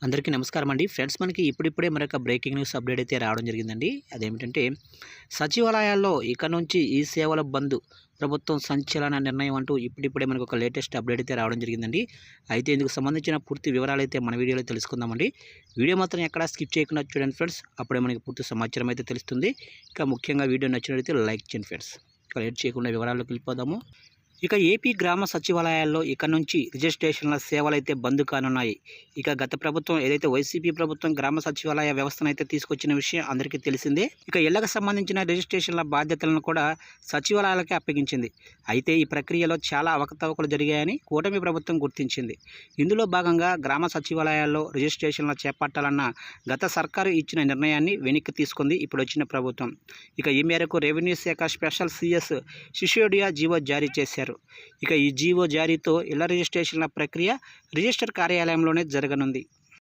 అందరికీ నమస్కారం అండి ఫ్రెండ్స్. మనకి ఇప్పుడిప్పుడే మరొక బ్రేకింగ్ న్యూస్ అప్డేట్ అయితే రావడం జరిగిందండి. అదేమిటంటే సచివాలయాల్లో ఇక నుంచి ఈ సేవల బంద్ ప్రభుత్వం సంచలన నిర్ణయం అంటూ ఇప్పుడిప్పుడే మనకు ఒక లేటెస్ట్ అప్డేట్ అయితే రావడం జరిగిందండి. అయితే ఇందుకు సంబంధించిన పూర్తి వివరాలు అయితే మన వీడియోలో తెలుసుకుందామండి. వీడియో మాత్రం ఎక్కడా స్కిప్ చేయకుండా చూడండి ఫ్రెండ్స్. అప్పుడే మనకి పూర్తి సమాచారం అయితే తెలుస్తుంది. ఇక ముఖ్యంగా వీడియో నచ్చినట్లయితే లైక్ చేయండి ఫ్రెండ్స్. ఇక లేట్ చేయకుండా వివరాల్లోకి వెళ్ళిపోదాము. ఇక ఏపీ గ్రామ సచివాలయాల్లో ఇక నుంచి రిజిస్ట్రేషన్ల సేవలైతే బంద్ కానున్నాయి. ఇక గత ప్రభుత్వం ఏదైతే వైసీపీ ప్రభుత్వం గ్రామ సచివాలయ వ్యవస్థను అయితే తీసుకొచ్చిన విషయం అందరికీ తెలిసిందే. ఇక ఇళ్లకు సంబంధించిన రిజిస్ట్రేషన్ల బాధ్యతలను కూడా సచివాలయాలకే అప్పగించింది. అయితే ఈ ప్రక్రియలో చాలా అవకతవకలు జరిగాయని కూటమి ప్రభుత్వం గుర్తించింది. ఇందులో భాగంగా గ్రామ సచివాలయాల్లో రిజిస్ట్రేషన్లు చేపట్టాలన్న గత సర్కారు ఇచ్చిన నిర్ణయాన్ని వెనక్కి తీసుకుంది ఇప్పుడు వచ్చిన ప్రభుత్వం. ఇక ఈ మేరకు రెవెన్యూ శాఖ స్పెషల్ సిఎస్ సిసోడియా జీవో జారీ చేశారు. ఇక ఈ జీవో జారీతో ఇళ్ల రిజిస్ట్రేషన్ల ప్రక్రియ రిజిస్టర్ కార్యాలయంలోనే జరగనుంది.